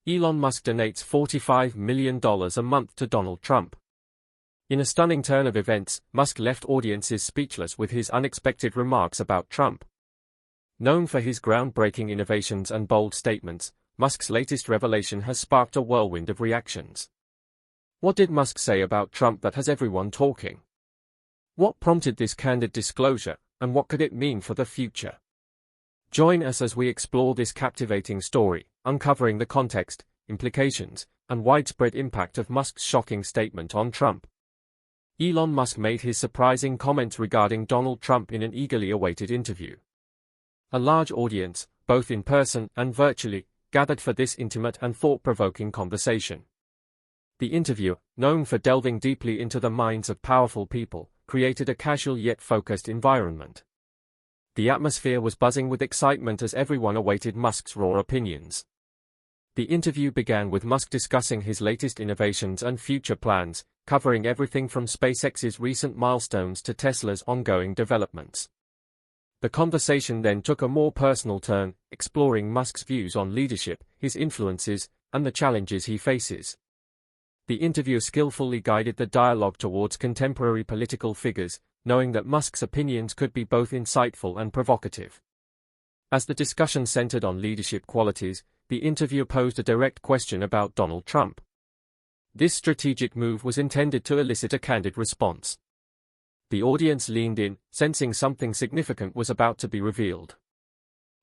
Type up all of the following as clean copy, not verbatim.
Elon Musk donates $45 million a month to Donald Trump. In a stunning turn of events, Musk left audiences speechless with his unexpected remarks about Trump. Known for his groundbreaking innovations and bold statements, Musk's latest revelation has sparked a whirlwind of reactions. What did Musk say about Trump that has everyone talking? What prompted this candid disclosure, and what could it mean for the future? Join us as we explore this captivating story, uncovering the context, implications, and widespread impact of Musk's shocking statement on Trump. Elon Musk made his surprising comments regarding Donald Trump in an eagerly awaited interview. A large audience, both in person and virtually, gathered for this intimate and thought-provoking conversation. The interview, known for delving deeply into the minds of powerful people, created a casual yet focused environment. The atmosphere was buzzing with excitement as everyone awaited Musk's raw opinions. The interview began with Musk discussing his latest innovations and future plans, covering everything from SpaceX's recent milestones to Tesla's ongoing developments. The conversation then took a more personal turn, exploring Musk's views on leadership, his influences, and the challenges he faces. The interviewer skillfully guided the dialogue towards contemporary political figures, knowing that Musk's opinions could be both insightful and provocative. As the discussion centered on leadership qualities, the interviewer posed a direct question about Donald Trump. This strategic move was intended to elicit a candid response. The audience leaned in, sensing something significant was about to be revealed.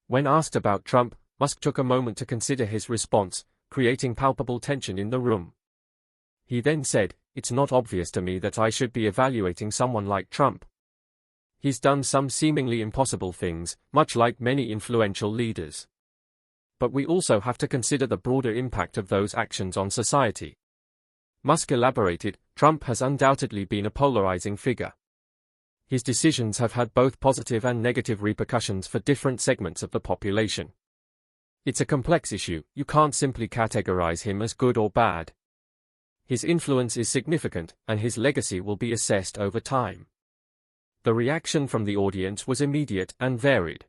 When asked about Trump, Musk took a moment to consider his response, creating palpable tension in the room. He then said, "It's not obvious to me that I should be evaluating someone like Trump. He's done some seemingly impossible things, much like many influential leaders. But we also have to consider the broader impact of those actions on society." Musk elaborated, "Trump has undoubtedly been a polarizing figure. His decisions have had both positive and negative repercussions for different segments of the population. It's a complex issue, you can't simply categorize him as good or bad. His influence is significant, and his legacy will be assessed over time." The reaction from the audience was immediate and varied.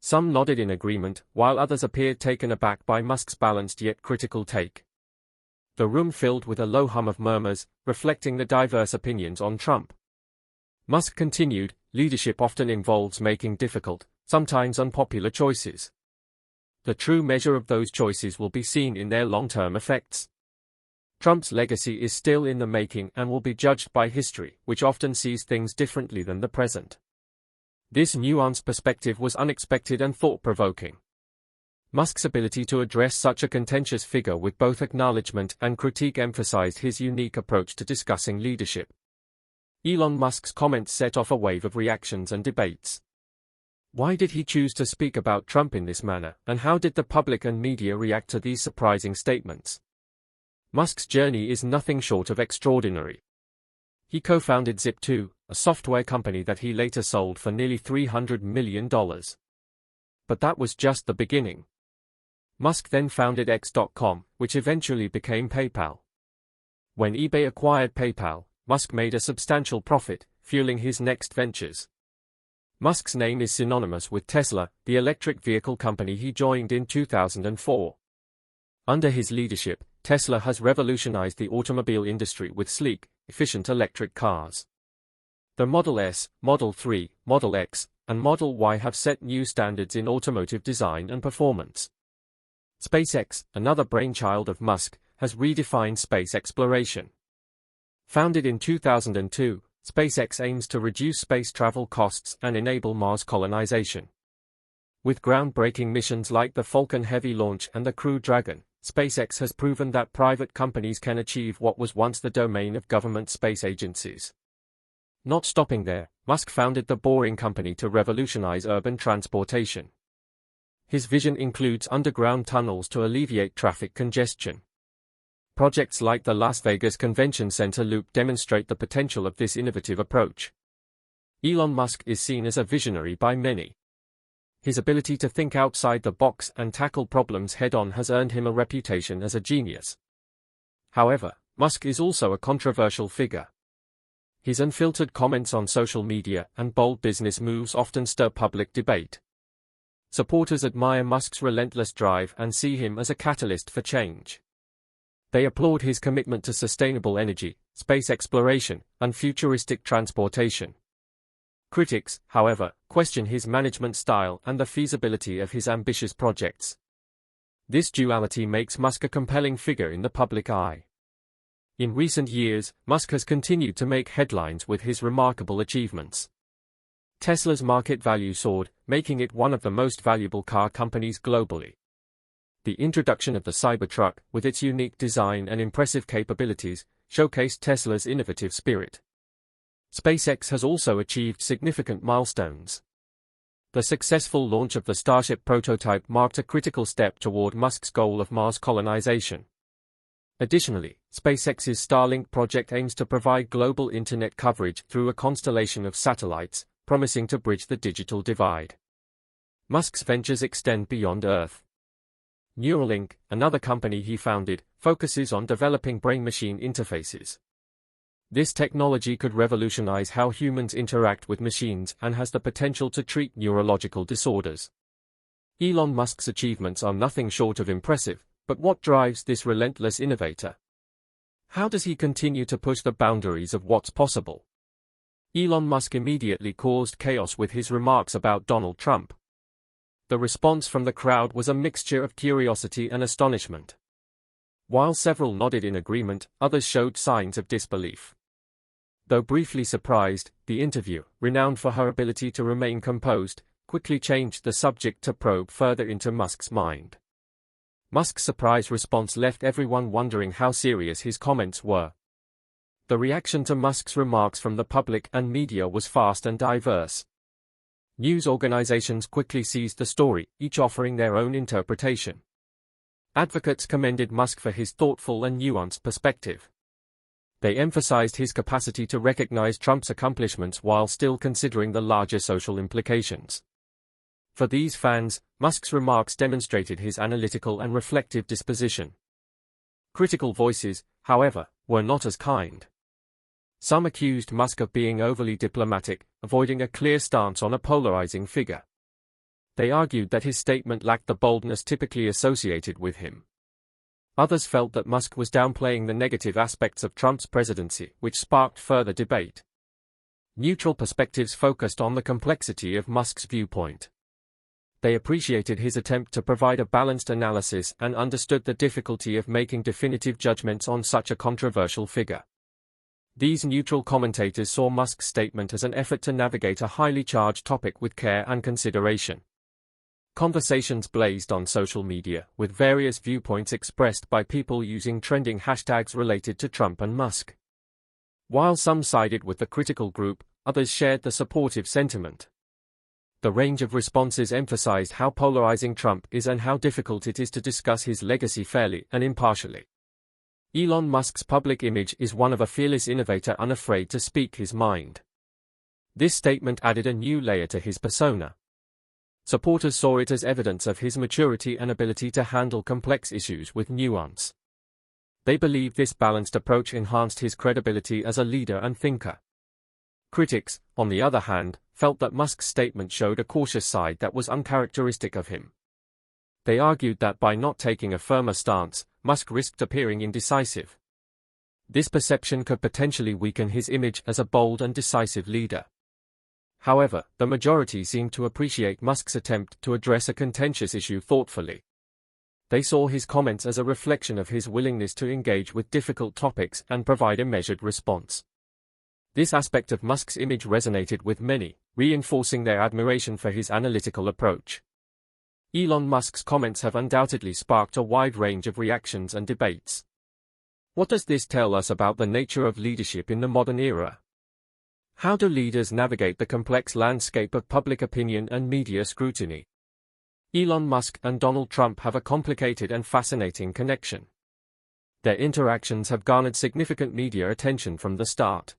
Some nodded in agreement, while others appeared taken aback by Musk's balanced yet critical take. The room filled with a low hum of murmurs, reflecting the diverse opinions on Trump. Musk continued, "Leadership often involves making difficult, sometimes unpopular choices. The true measure of those choices will be seen in their long-term effects. Trump's legacy is still in the making and will be judged by history, which often sees things differently than the present." This nuanced perspective was unexpected and thought-provoking. Musk's ability to address such a contentious figure with both acknowledgement and critique emphasized his unique approach to discussing leadership. Elon Musk's comments set off a wave of reactions and debates. Why did he choose to speak about Trump in this manner, and how did the public and media react to these surprising statements? Musk's journey is nothing short of extraordinary. He co-founded Zip2, a software company that he later sold for nearly $300 million. But that was just the beginning. Musk then founded X.com, which eventually became PayPal. When eBay acquired PayPal, Musk made a substantial profit, fueling his next ventures. Musk's name is synonymous with Tesla, the electric vehicle company he joined in 2004. Under his leadership, Tesla has revolutionized the automobile industry with sleek, efficient electric cars. The Model S, Model 3, Model X, and Model Y have set new standards in automotive design and performance. SpaceX, another brainchild of Musk, has redefined space exploration. Founded in 2002, SpaceX aims to reduce space travel costs and enable Mars colonization. With groundbreaking missions like the Falcon Heavy launch and the Crew Dragon, SpaceX has proven that private companies can achieve what was once the domain of government space agencies. Not stopping there, Musk founded the Boring Company to revolutionize urban transportation. His vision includes underground tunnels to alleviate traffic congestion. Projects like the Las Vegas Convention Center loop demonstrate the potential of this innovative approach. Elon Musk is seen as a visionary by many. His ability to think outside the box and tackle problems head-on has earned him a reputation as a genius. However, Musk is also a controversial figure. His unfiltered comments on social media and bold business moves often stir public debate. Supporters admire Musk's relentless drive and see him as a catalyst for change. They applaud his commitment to sustainable energy, space exploration, and futuristic transportation. Critics, however, question his management style and the feasibility of his ambitious projects. This duality makes Musk a compelling figure in the public eye. In recent years, Musk has continued to make headlines with his remarkable achievements. Tesla's market value soared, making it one of the most valuable car companies globally. The introduction of the Cybertruck, with its unique design and impressive capabilities, showcased Tesla's innovative spirit. SpaceX has also achieved significant milestones. The successful launch of the Starship prototype marked a critical step toward Musk's goal of Mars colonization. Additionally, SpaceX's Starlink project aims to provide global internet coverage through a constellation of satellites, promising to bridge the digital divide. Musk's ventures extend beyond Earth. Neuralink, another company he founded, focuses on developing brain-machine interfaces. This technology could revolutionize how humans interact with machines and has the potential to treat neurological disorders. Elon Musk's achievements are nothing short of impressive, but what drives this relentless innovator? How does he continue to push the boundaries of what's possible? Elon Musk immediately caused chaos with his remarks about Donald Trump. The response from the crowd was a mixture of curiosity and astonishment. While several nodded in agreement, others showed signs of disbelief. Though briefly surprised, the interview, renowned for her ability to remain composed, quickly changed the subject to probe further into Musk's mind. Musk's surprise response left everyone wondering how serious his comments were. The reaction to Musk's remarks from the public and media was fast and diverse. News organizations quickly seized the story, each offering their own interpretation. Advocates commended Musk for his thoughtful and nuanced perspective. They emphasized his capacity to recognize Trump's accomplishments while still considering the larger social implications. For these fans, Musk's remarks demonstrated his analytical and reflective disposition. Critical voices, however, were not as kind. Some accused Musk of being overly diplomatic, avoiding a clear stance on a polarizing figure. They argued that his statement lacked the boldness typically associated with him. Others felt that Musk was downplaying the negative aspects of Trump's presidency, which sparked further debate. Neutral perspectives focused on the complexity of Musk's viewpoint. They appreciated his attempt to provide a balanced analysis and understood the difficulty of making definitive judgments on such a controversial figure. These neutral commentators saw Musk's statement as an effort to navigate a highly charged topic with care and consideration. Conversations blazed on social media, with various viewpoints expressed by people using trending hashtags related to Trump and Musk. While some sided with the critical group, others shared the supportive sentiment. The range of responses emphasized how polarizing Trump is and how difficult it is to discuss his legacy fairly and impartially. Elon Musk's public image is one of a fearless innovator unafraid to speak his mind. This statement added a new layer to his persona. Supporters saw it as evidence of his maturity and ability to handle complex issues with nuance. They believed this balanced approach enhanced his credibility as a leader and thinker. Critics, on the other hand, felt that Musk's statement showed a cautious side that was uncharacteristic of him. They argued that by not taking a firmer stance, Musk risked appearing indecisive. This perception could potentially weaken his image as a bold and decisive leader. However, the majority seemed to appreciate Musk's attempt to address a contentious issue thoughtfully. They saw his comments as a reflection of his willingness to engage with difficult topics and provide a measured response. This aspect of Musk's image resonated with many, reinforcing their admiration for his analytical approach. Elon Musk's comments have undoubtedly sparked a wide range of reactions and debates. What does this tell us about the nature of leadership in the modern era? How do leaders navigate the complex landscape of public opinion and media scrutiny? Elon Musk and Donald Trump have a complicated and fascinating connection. Their interactions have garnered significant media attention from the start.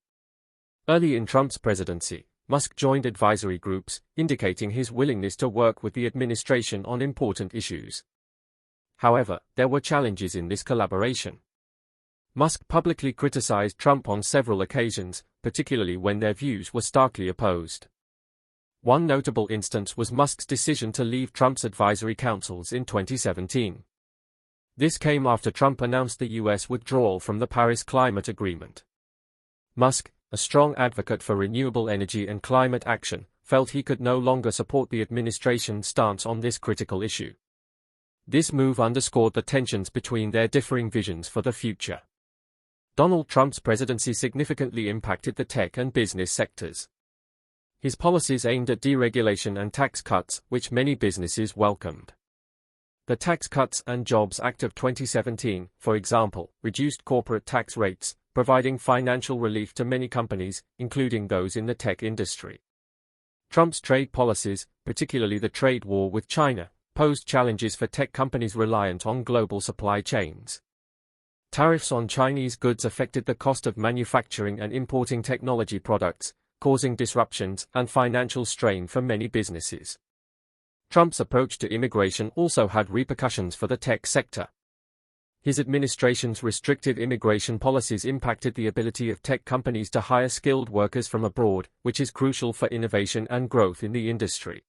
Early in Trump's presidency, Musk joined advisory groups, indicating his willingness to work with the administration on important issues. However, there were challenges in this collaboration. Musk publicly criticized Trump on several occasions, particularly when their views were starkly opposed. One notable instance was Musk's decision to leave Trump's advisory councils in 2017. This came after Trump announced the U.S. withdrawal from the Paris Climate Agreement. Musk, a strong advocate for renewable energy and climate action, felt he could no longer support the administration's stance on this critical issue. This move underscored the tensions between their differing visions for the future. Donald Trump's presidency significantly impacted the tech and business sectors. His policies aimed at deregulation and tax cuts, which many businesses welcomed. The Tax Cuts and Jobs Act of 2017, for example, reduced corporate tax rates, providing financial relief to many companies, including those in the tech industry. Trump's trade policies, particularly the trade war with China, posed challenges for tech companies reliant on global supply chains. Tariffs on Chinese goods affected the cost of manufacturing and importing technology products, causing disruptions and financial strain for many businesses. Trump's approach to immigration also had repercussions for the tech sector. His administration's restrictive immigration policies impacted the ability of tech companies to hire skilled workers from abroad, which is crucial for innovation and growth in the industry.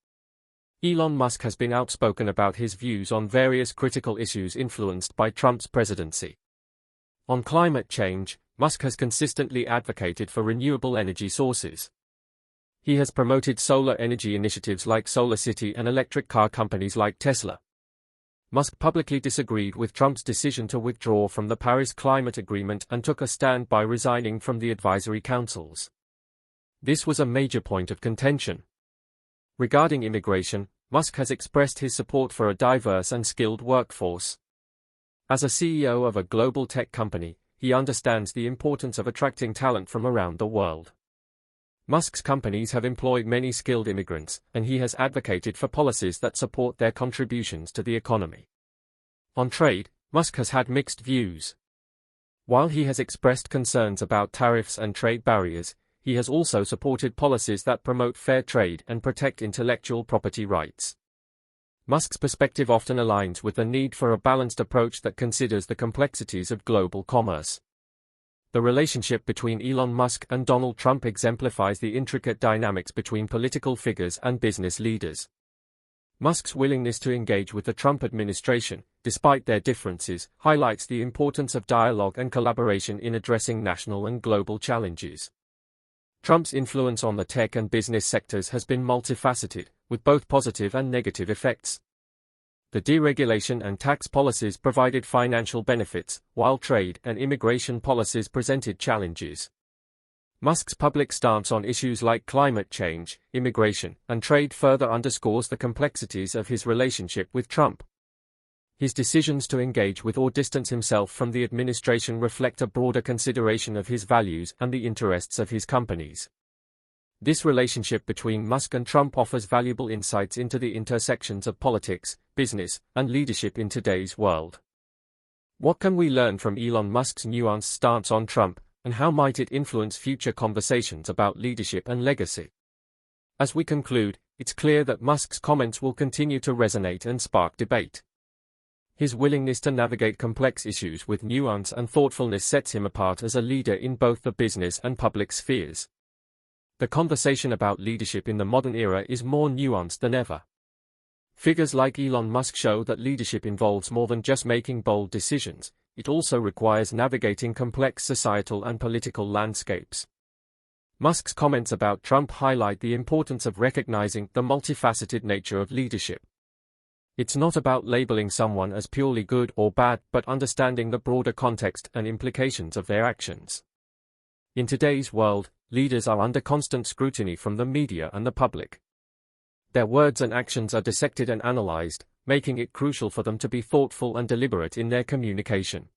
Elon Musk has been outspoken about his views on various critical issues influenced by Trump's presidency. On climate change, Musk has consistently advocated for renewable energy sources. He has promoted solar energy initiatives like SolarCity and electric car companies like Tesla. Musk publicly disagreed with Trump's decision to withdraw from the Paris Climate Agreement and took a stand by resigning from the advisory councils. This was a major point of contention. Regarding immigration, Musk has expressed his support for a diverse and skilled workforce. As a CEO of a global tech company, he understands the importance of attracting talent from around the world. Musk's companies have employed many skilled immigrants, and he has advocated for policies that support their contributions to the economy. On trade, Musk has had mixed views. While he has expressed concerns about tariffs and trade barriers, he has also supported policies that promote fair trade and protect intellectual property rights. Musk's perspective often aligns with the need for a balanced approach that considers the complexities of global commerce. The relationship between Elon Musk and Donald Trump exemplifies the intricate dynamics between political figures and business leaders. Musk's willingness to engage with the Trump administration, despite their differences, highlights the importance of dialogue and collaboration in addressing national and global challenges. Trump's influence on the tech and business sectors has been multifaceted, with both positive and negative effects. The deregulation and tax policies provided financial benefits, while trade and immigration policies presented challenges. Musk's public stance on issues like climate change, immigration, and trade further underscores the complexities of his relationship with Trump. His decisions to engage with or distance himself from the administration reflect a broader consideration of his values and the interests of his companies. This relationship between Musk and Trump offers valuable insights into the intersections of politics, business, and leadership in today's world. What can we learn from Elon Musk's nuanced stance on Trump, and how might it influence future conversations about leadership and legacy? As we conclude, it's clear that Musk's comments will continue to resonate and spark debate. His willingness to navigate complex issues with nuance and thoughtfulness sets him apart as a leader in both the business and public spheres. The conversation about leadership in the modern era is more nuanced than ever. Figures like Elon Musk show that leadership involves more than just making bold decisions, it also requires navigating complex societal and political landscapes. Musk's comments about Trump highlight the importance of recognizing the multifaceted nature of leadership. It's not about labeling someone as purely good or bad, but understanding the broader context and implications of their actions. In today's world, leaders are under constant scrutiny from the media and the public. Their words and actions are dissected and analyzed, making it crucial for them to be thoughtful and deliberate in their communication.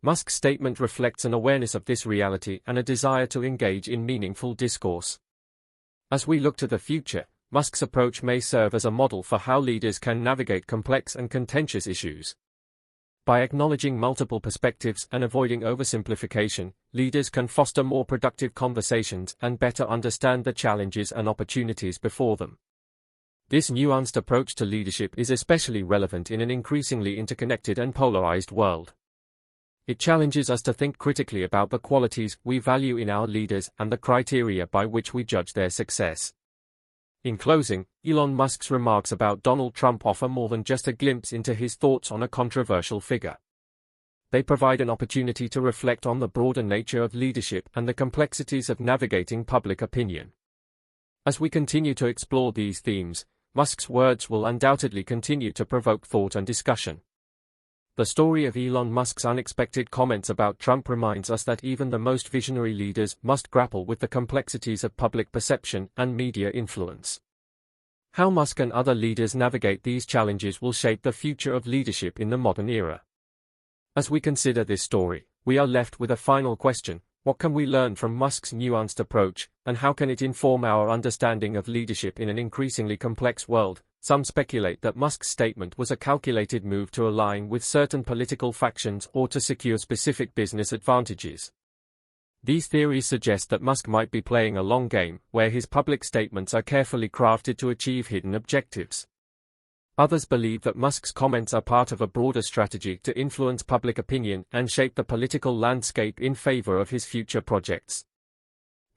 Musk's statement reflects an awareness of this reality and a desire to engage in meaningful discourse. As we look to the future, Musk's approach may serve as a model for how leaders can navigate complex and contentious issues. By acknowledging multiple perspectives and avoiding oversimplification, leaders can foster more productive conversations and better understand the challenges and opportunities before them. This nuanced approach to leadership is especially relevant in an increasingly interconnected and polarized world. It challenges us to think critically about the qualities we value in our leaders and the criteria by which we judge their success. In closing, Elon Musk's remarks about Donald Trump offer more than just a glimpse into his thoughts on a controversial figure. They provide an opportunity to reflect on the broader nature of leadership and the complexities of navigating public opinion. As we continue to explore these themes, Musk's words will undoubtedly continue to provoke thought and discussion. The story of Elon Musk's unexpected comments about Trump reminds us that even the most visionary leaders must grapple with the complexities of public perception and media influence. How Musk and other leaders navigate these challenges will shape the future of leadership in the modern era. As we consider this story, we are left with a final question: what can we learn from Musk's nuanced approach, and how can it inform our understanding of leadership in an increasingly complex world? Some speculate that Musk's statement was a calculated move to align with certain political factions or to secure specific business advantages. These theories suggest that Musk might be playing a long game, where his public statements are carefully crafted to achieve hidden objectives. Others believe that Musk's comments are part of a broader strategy to influence public opinion and shape the political landscape in favor of his future projects.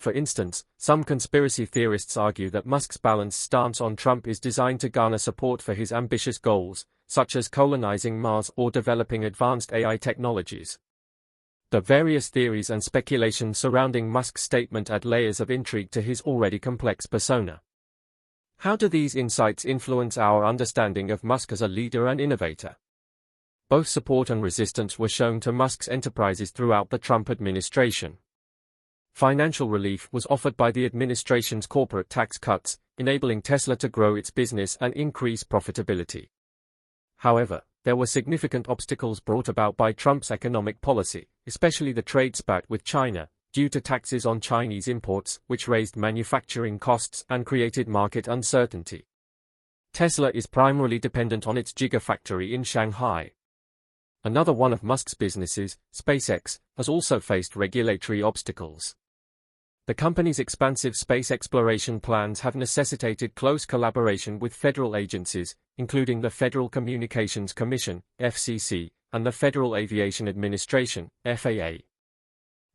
For instance, some conspiracy theorists argue that Musk's balanced stance on Trump is designed to garner support for his ambitious goals, such as colonizing Mars or developing advanced AI technologies. The various theories and speculations surrounding Musk's statement add layers of intrigue to his already complex persona. How do these insights influence our understanding of Musk as a leader and innovator? Both support and resistance were shown to Musk's enterprises throughout the Trump administration. Financial relief was offered by the administration's corporate tax cuts, enabling Tesla to grow its business and increase profitability. However, there were significant obstacles brought about by Trump's economic policy, especially the trade spat with China, due to taxes on Chinese imports, which raised manufacturing costs and created market uncertainty. Tesla is primarily dependent on its Gigafactory in Shanghai. Another one of Musk's businesses, SpaceX, has also faced regulatory obstacles. The company's expansive space exploration plans have necessitated close collaboration with federal agencies, including the Federal Communications Commission, FCC, and the Federal Aviation Administration, FAA.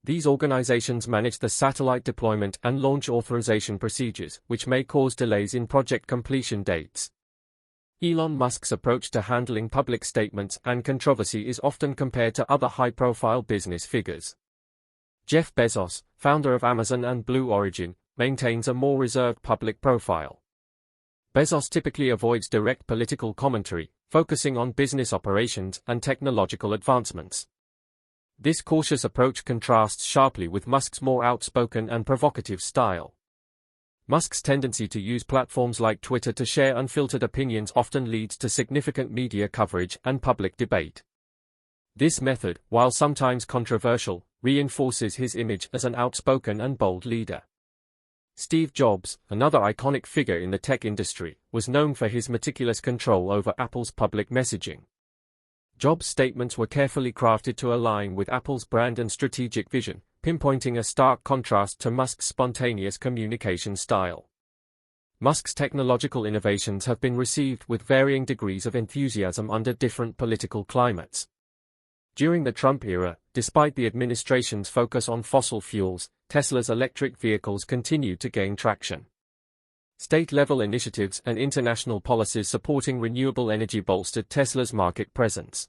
These organizations manage the satellite deployment and launch authorization procedures, which may cause delays in project completion dates. Elon Musk's approach to handling public statements and controversy is often compared to other high-profile business figures. Jeff Bezos, founder of Amazon and Blue Origin, maintains a more reserved public profile. Bezos typically avoids direct political commentary, focusing on business operations and technological advancements. This cautious approach contrasts sharply with Musk's more outspoken and provocative style. Musk's tendency to use platforms like Twitter to share unfiltered opinions often leads to significant media coverage and public debate. This method, while sometimes controversial, reinforces his image as an outspoken and bold leader. Steve Jobs, another iconic figure in the tech industry, was known for his meticulous control over Apple's public messaging. Jobs' statements were carefully crafted to align with Apple's brand and strategic vision, pinpointing a stark contrast to Musk's spontaneous communication style. Musk's technological innovations have been received with varying degrees of enthusiasm under different political climates. During the Trump era, despite the administration's focus on fossil fuels, Tesla's electric vehicles continued to gain traction. State-level initiatives and international policies supporting renewable energy bolstered Tesla's market presence.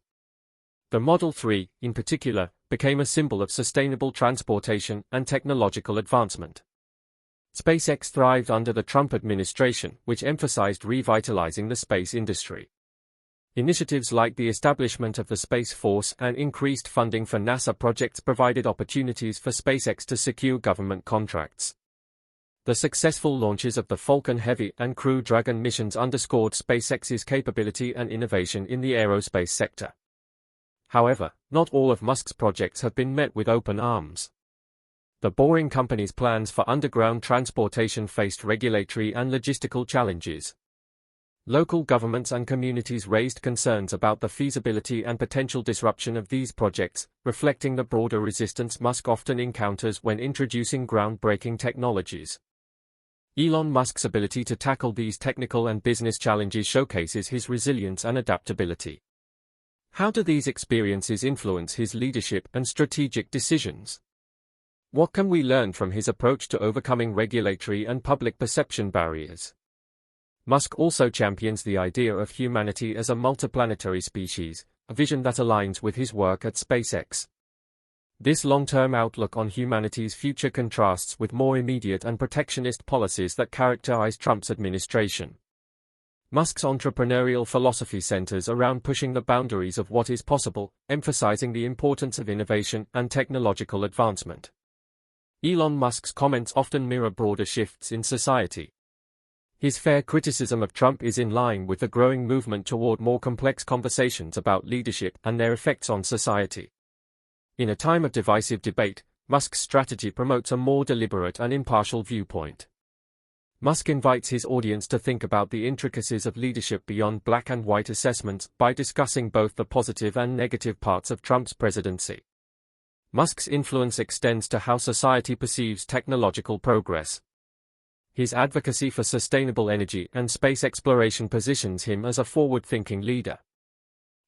The Model 3, in particular, became a symbol of sustainable transportation and technological advancement. SpaceX thrived under the Trump administration, which emphasized revitalizing the space industry. Initiatives like the establishment of the Space Force and increased funding for NASA projects provided opportunities for SpaceX to secure government contracts. The successful launches of the Falcon Heavy and Crew Dragon missions underscored SpaceX's capability and innovation in the aerospace sector. However, not all of Musk's projects have been met with open arms. The Boring Company's plans for underground transportation faced regulatory and logistical challenges. Local governments and communities raised concerns about the feasibility and potential disruption of these projects, reflecting the broader resistance Musk often encounters when introducing groundbreaking technologies. Elon Musk's ability to tackle these technical and business challenges showcases his resilience and adaptability. How do these experiences influence his leadership and strategic decisions? What can we learn from his approach to overcoming regulatory and public perception barriers? Musk also champions the idea of humanity as a multiplanetary species, a vision that aligns with his work at SpaceX. This long-term outlook on humanity's future contrasts with more immediate and protectionist policies that characterize Trump's administration. Musk's entrepreneurial philosophy centers around pushing the boundaries of what is possible, emphasizing the importance of innovation and technological advancement. Elon Musk's comments often mirror broader shifts in society. His fair criticism of Trump is in line with the growing movement toward more complex conversations about leadership and their effects on society. In a time of divisive debate, Musk's strategy promotes a more deliberate and impartial viewpoint. Musk invites his audience to think about the intricacies of leadership beyond black and white assessments by discussing both the positive and negative parts of Trump's presidency. Musk's influence extends to how society perceives technological progress. His advocacy for sustainable energy and space exploration positions him as a forward-thinking leader.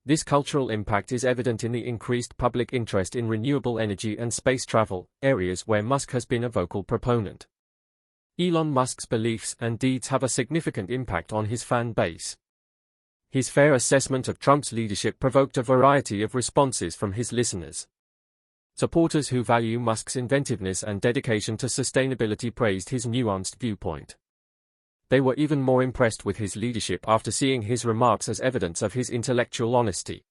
This cultural impact is evident in the increased public interest in renewable energy and space travel, areas where Musk has been a vocal proponent. Elon Musk's beliefs and deeds have a significant impact on his fan base. His fair assessment of Trump's leadership provoked a variety of responses from his listeners. Supporters who value Musk's inventiveness and dedication to sustainability praised his nuanced viewpoint. They were even more impressed with his leadership after seeing his remarks as evidence of his intellectual honesty.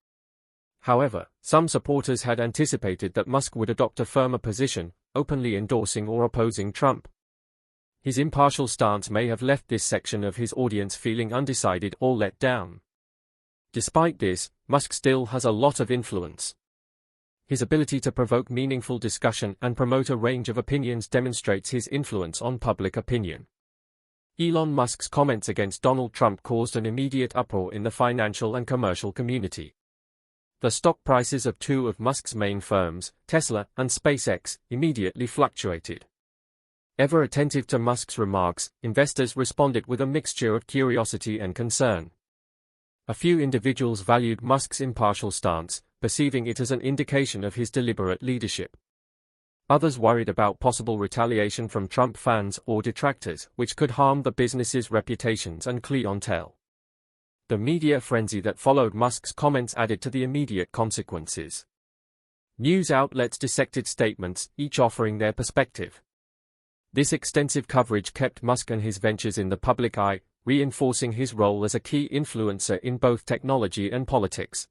However, some supporters had anticipated that Musk would adopt a firmer position, openly endorsing or opposing Trump. His impartial stance may have left this section of his audience feeling undecided or let down. Despite this, Musk still has a lot of influence. His ability to provoke meaningful discussion and promote a range of opinions demonstrates his influence on public opinion. Elon Musk's comments against Donald Trump caused an immediate uproar in the financial and commercial community. The stock prices of two of Musk's main firms, Tesla and SpaceX, immediately fluctuated. Ever attentive to Musk's remarks, investors responded with a mixture of curiosity and concern. A few individuals valued Musk's impartial stance, perceiving it as an indication of his deliberate leadership. Others worried about possible retaliation from Trump fans or detractors, which could harm the business's reputations and clientele. The media frenzy that followed Musk's comments added to the immediate consequences. News outlets dissected statements, each offering their perspective. This extensive coverage kept Musk and his ventures in the public eye, reinforcing his role as a key influencer in both technology and politics.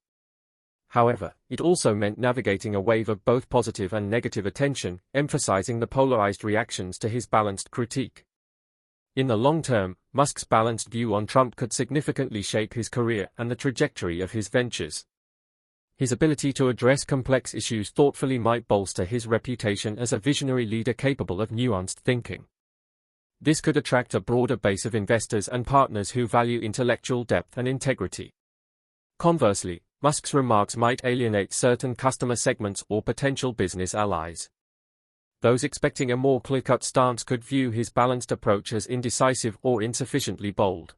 However, it also meant navigating a wave of both positive and negative attention, emphasizing the polarized reactions to his balanced critique. In the long term, Musk's balanced view on Trump could significantly shape his career and the trajectory of his ventures. His ability to address complex issues thoughtfully might bolster his reputation as a visionary leader capable of nuanced thinking. This could attract a broader base of investors and partners who value intellectual depth and integrity. Conversely, Musk's remarks might alienate certain customer segments or potential business allies. Those expecting a more clear-cut stance could view his balanced approach as indecisive or insufficiently bold.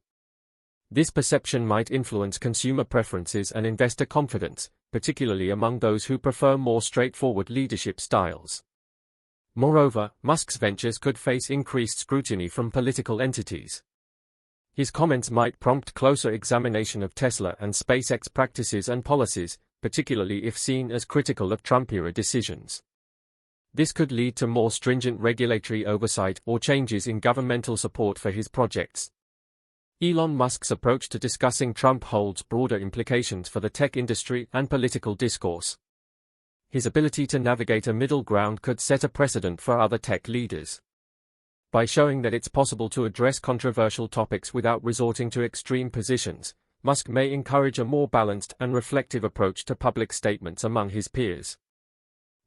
This perception might influence consumer preferences and investor confidence, particularly among those who prefer more straightforward leadership styles. Moreover, Musk's ventures could face increased scrutiny from political entities. His comments might prompt closer examination of Tesla and SpaceX practices and policies, particularly if seen as critical of Trump-era decisions. This could lead to more stringent regulatory oversight or changes in governmental support for his projects. Elon Musk's approach to discussing Trump holds broader implications for the tech industry and political discourse. His ability to navigate a middle ground could set a precedent for other tech leaders. By showing that it's possible to address controversial topics without resorting to extreme positions, Musk may encourage a more balanced and reflective approach to public statements among his peers.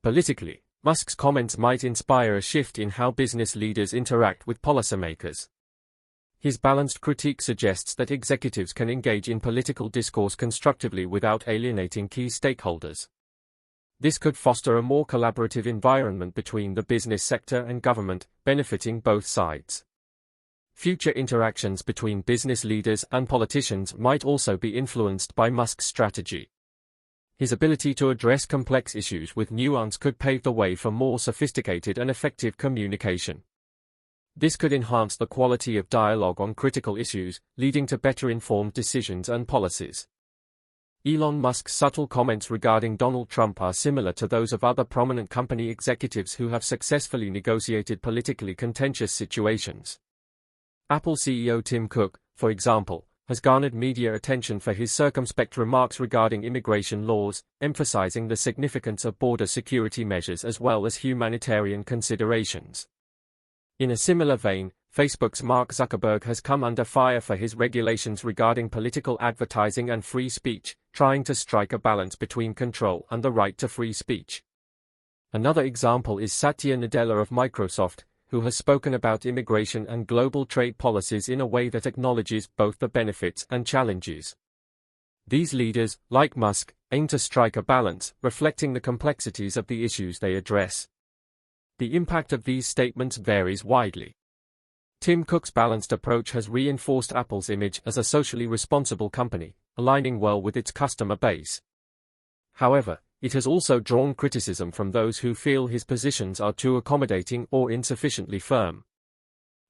Politically, Musk's comments might inspire a shift in how business leaders interact with policymakers. His balanced critique suggests that executives can engage in political discourse constructively without alienating key stakeholders. This could foster a more collaborative environment between the business sector and government, benefiting both sides. Future interactions between business leaders and politicians might also be influenced by Musk's strategy. His ability to address complex issues with nuance could pave the way for more sophisticated and effective communication. This could enhance the quality of dialogue on critical issues, leading to better informed decisions and policies. Elon Musk's subtle comments regarding Donald Trump are similar to those of other prominent company executives who have successfully negotiated politically contentious situations. Apple CEO Tim Cook, for example, has garnered media attention for his circumspect remarks regarding immigration laws, emphasizing the significance of border security measures as well as humanitarian considerations. In a similar vein, Facebook's Mark Zuckerberg has come under fire for his regulations regarding political advertising and free speech, trying to strike a balance between control and the right to free speech. Another example is Satya Nadella of Microsoft, who has spoken about immigration and global trade policies in a way that acknowledges both the benefits and challenges. These leaders, like Musk, aim to strike a balance, reflecting the complexities of the issues they address. The impact of these statements varies widely. Tim Cook's balanced approach has reinforced Apple's image as a socially responsible company, aligning well with its customer base. However, it has also drawn criticism from those who feel his positions are too accommodating or insufficiently firm.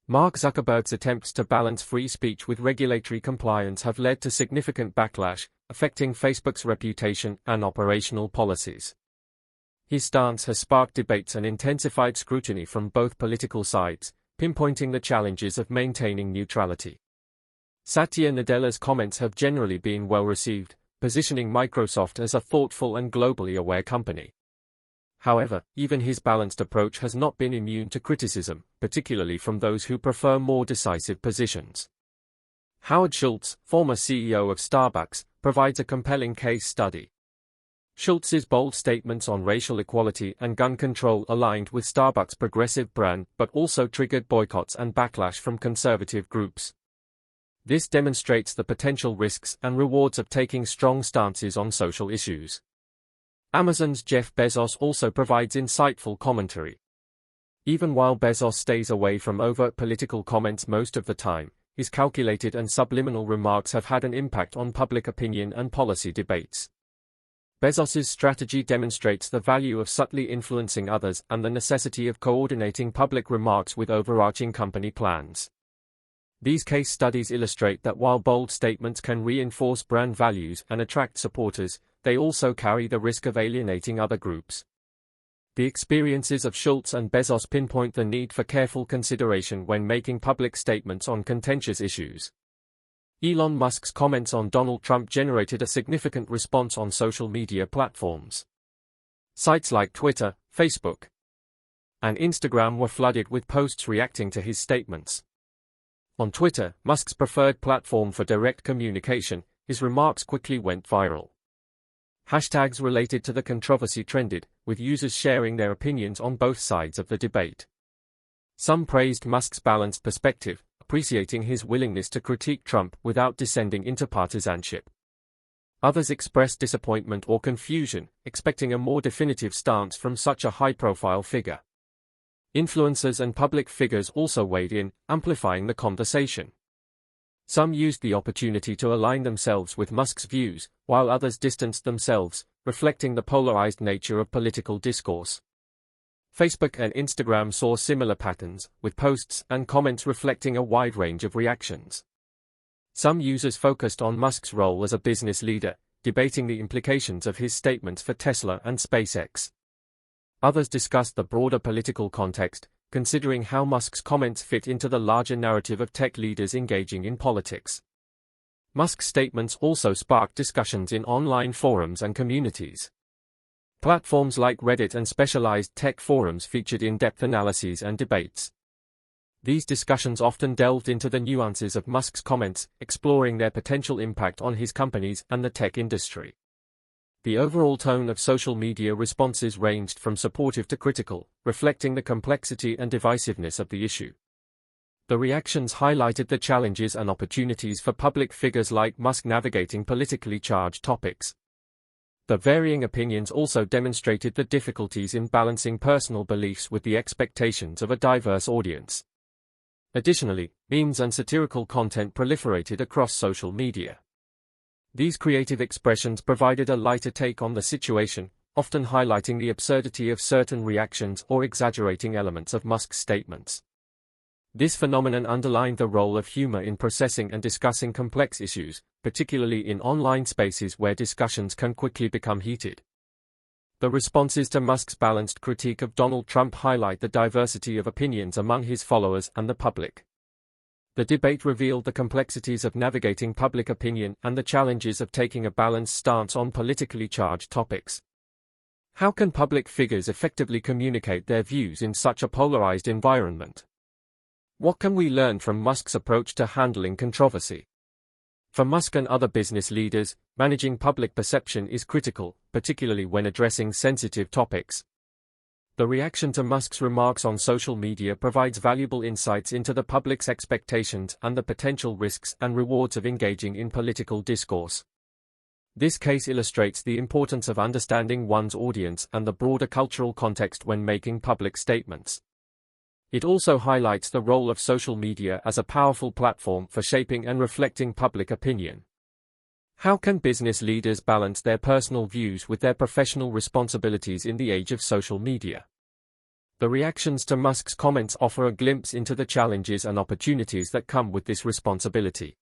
Mark Zuckerberg's attempts to balance free speech with regulatory compliance have led to significant backlash, affecting Facebook's reputation and operational policies. His stance has sparked debates and intensified scrutiny from both political sides, pinpointing the challenges of maintaining neutrality. Satya Nadella's comments have generally been well received, positioning Microsoft as a thoughtful and globally aware company. However, even his balanced approach has not been immune to criticism, particularly from those who prefer more decisive positions. Howard Schultz, former CEO of Starbucks, provides a compelling case study. Schultz's bold statements on racial equality and gun control aligned with Starbucks' progressive brand but also triggered boycotts and backlash from conservative groups. This demonstrates the potential risks and rewards of taking strong stances on social issues. Amazon's Jeff Bezos also provides insightful commentary. Even while Bezos stays away from overt political comments most of the time, his calculated and subliminal remarks have had an impact on public opinion and policy debates. Bezos's strategy demonstrates the value of subtly influencing others and the necessity of coordinating public remarks with overarching company plans. These case studies illustrate that while bold statements can reinforce brand values and attract supporters, they also carry the risk of alienating other groups. The experiences of Schultz and Bezos pinpoint the need for careful consideration when making public statements on contentious issues. Elon Musk's comments on Donald Trump generated a significant response on social media platforms. Sites like Twitter, Facebook, and Instagram were flooded with posts reacting to his statements. On Twitter, Musk's preferred platform for direct communication, his remarks quickly went viral. Hashtags related to the controversy trended, with users sharing their opinions on both sides of the debate. Some praised Musk's balanced perspective, appreciating his willingness to critique Trump without descending into partisanship. Others expressed disappointment or confusion, expecting a more definitive stance from such a high-profile figure. Influencers and public figures also weighed in, amplifying the conversation. Some used the opportunity to align themselves with Musk's views, while others distanced themselves, reflecting the polarized nature of political discourse. Facebook and Instagram saw similar patterns, with posts and comments reflecting a wide range of reactions. Some users focused on Musk's role as a business leader, debating the implications of his statements for Tesla and SpaceX. Others discussed the broader political context, considering how Musk's comments fit into the larger narrative of tech leaders engaging in politics. Musk's statements also sparked discussions in online forums and communities. Platforms like Reddit and specialized tech forums featured in-depth analyses and debates. These discussions often delved into the nuances of Musk's comments, exploring their potential impact on his companies and the tech industry. The overall tone of social media responses ranged from supportive to critical, reflecting the complexity and divisiveness of the issue. The reactions highlighted the challenges and opportunities for public figures like Musk navigating politically charged topics. The varying opinions also demonstrated the difficulties in balancing personal beliefs with the expectations of a diverse audience. Additionally, memes and satirical content proliferated across social media. These creative expressions provided a lighter take on the situation, often highlighting the absurdity of certain reactions or exaggerating elements of Musk's statements. This phenomenon underlined the role of humor in processing and discussing complex issues, particularly in online spaces where discussions can quickly become heated. The responses to Musk's balanced critique of Donald Trump highlight the diversity of opinions among his followers and the public. The debate revealed the complexities of navigating public opinion and the challenges of taking a balanced stance on politically charged topics. How can public figures effectively communicate their views in such a polarized environment? What can we learn from Musk's approach to handling controversy? For Musk and other business leaders, managing public perception is critical, particularly when addressing sensitive topics. The reaction to Musk's remarks on social media provides valuable insights into the public's expectations and the potential risks and rewards of engaging in political discourse. This case illustrates the importance of understanding one's audience and the broader cultural context when making public statements. It also highlights the role of social media as a powerful platform for shaping and reflecting public opinion. How can business leaders balance their personal views with their professional responsibilities in the age of social media? The reactions to Musk's comments offer a glimpse into the challenges and opportunities that come with this responsibility.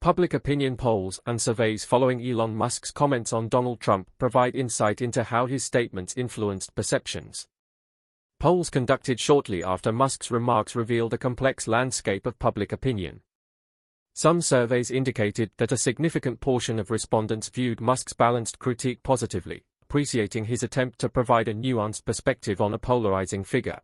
Public opinion polls and surveys following Elon Musk's comments on Donald Trump provide insight into how his statements influenced perceptions. Polls conducted shortly after Musk's remarks revealed a complex landscape of public opinion. Some surveys indicated that a significant portion of respondents viewed Musk's balanced critique positively, appreciating his attempt to provide a nuanced perspective on a polarizing figure.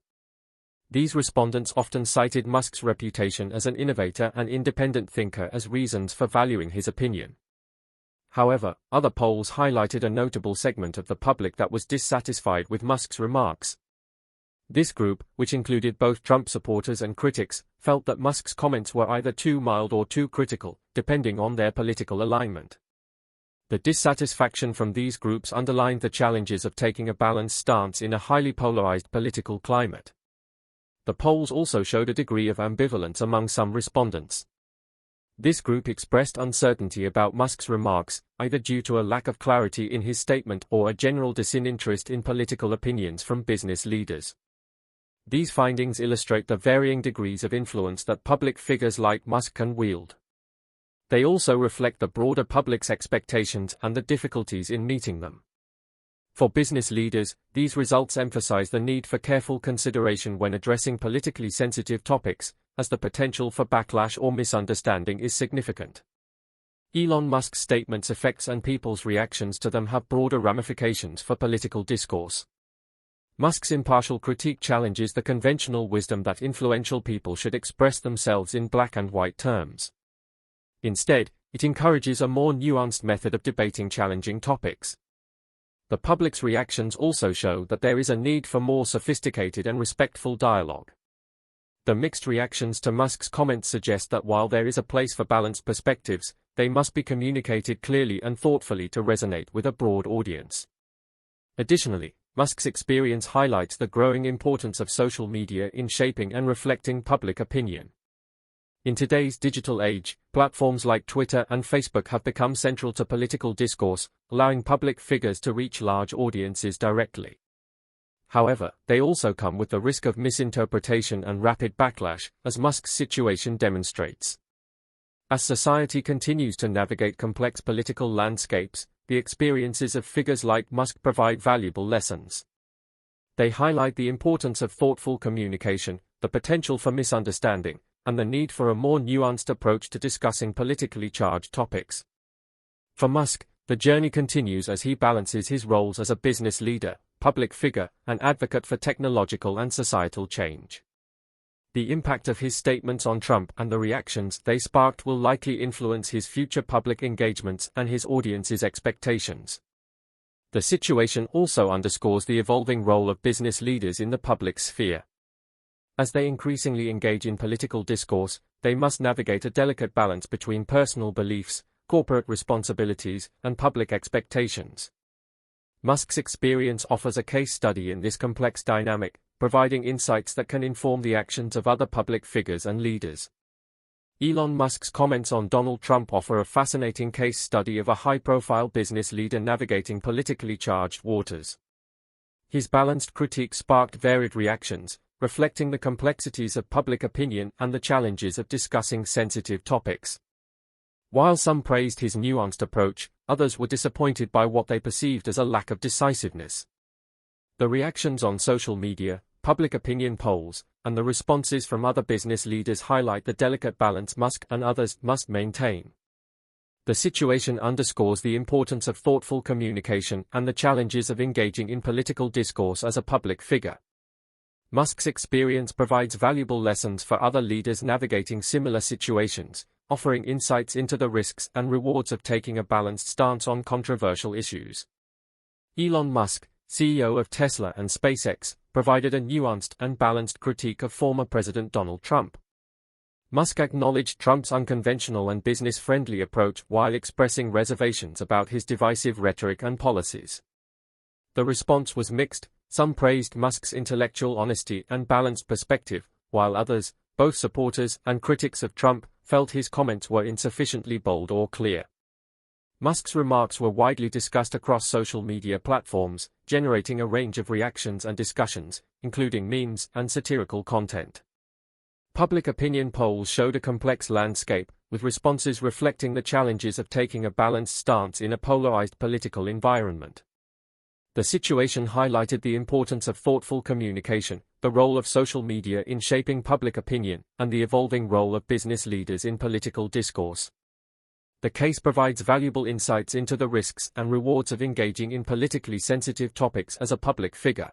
These respondents often cited Musk's reputation as an innovator and independent thinker as reasons for valuing his opinion. However, other polls highlighted a notable segment of the public that was dissatisfied with Musk's remarks. This group, which included both Trump supporters and critics, felt that Musk's comments were either too mild or too critical, depending on their political alignment. The dissatisfaction from these groups underlined the challenges of taking a balanced stance in a highly polarized political climate. The polls also showed a degree of ambivalence among some respondents. This group expressed uncertainty about Musk's remarks, either due to a lack of clarity in his statement or a general disinterest in political opinions from business leaders. These findings illustrate the varying degrees of influence that public figures like Musk can wield. They also reflect the broader public's expectations and the difficulties in meeting them. For business leaders, these results emphasize the need for careful consideration when addressing politically sensitive topics, as the potential for backlash or misunderstanding is significant. Elon Musk's statements' effects and people's reactions to them have broader ramifications for political discourse. Musk's impartial critique challenges the conventional wisdom that influential people should express themselves in black and white terms. Instead, it encourages a more nuanced method of debating challenging topics. The public's reactions also show that there is a need for more sophisticated and respectful dialogue. The mixed reactions to Musk's comments suggest that while there is a place for balanced perspectives, they must be communicated clearly and thoughtfully to resonate with a broad audience. Additionally, Musk's experience highlights the growing importance of social media in shaping and reflecting public opinion. In today's digital age, platforms like Twitter and Facebook have become central to political discourse, allowing public figures to reach large audiences directly. However, they also come with the risk of misinterpretation and rapid backlash, as Musk's situation demonstrates. As society continues to navigate complex political landscapes, the experiences of figures like Musk provide valuable lessons. They highlight the importance of thoughtful communication, the potential for misunderstanding, and the need for a more nuanced approach to discussing politically charged topics. For Musk, the journey continues as he balances his roles as a business leader, public figure, and advocate for technological and societal change. The impact of his statements on Trump and the reactions they sparked will likely influence his future public engagements and his audience's expectations. The situation also underscores the evolving role of business leaders in the public sphere. As they increasingly engage in political discourse, they must navigate a delicate balance between personal beliefs, corporate responsibilities, and public expectations. Musk's experience offers a case study in this complex dynamic, providing insights that can inform the actions of other public figures and leaders. Elon Musk's comments on Donald Trump offer a fascinating case study of a high-profile business leader navigating politically charged waters. His balanced critique sparked varied reactions, reflecting the complexities of public opinion and the challenges of discussing sensitive topics. While some praised his nuanced approach, others were disappointed by what they perceived as a lack of decisiveness. The reactions on social media, public opinion polls, and the responses from other business leaders highlight the delicate balance Musk and others must maintain. The situation underscores the importance of thoughtful communication and the challenges of engaging in political discourse as a public figure. Musk's experience provides valuable lessons for other leaders navigating similar situations, offering insights into the risks and rewards of taking a balanced stance on controversial issues. Elon Musk, CEO of Tesla and SpaceX, provided a nuanced and balanced critique of former President Donald Trump. Musk acknowledged Trump's unconventional and business-friendly approach while expressing reservations about his divisive rhetoric and policies. The response was mixed. Some praised Musk's intellectual honesty and balanced perspective, while others, both supporters and critics of Trump, felt his comments were insufficiently bold or clear. Musk's remarks were widely discussed across social media platforms, generating a range of reactions and discussions, including memes and satirical content. Public opinion polls showed a complex landscape, with responses reflecting the challenges of taking a balanced stance in a polarized political environment. The situation highlighted the importance of thoughtful communication, the role of social media in shaping public opinion, and the evolving role of business leaders in political discourse. The case provides valuable insights into the risks and rewards of engaging in politically sensitive topics as a public figure.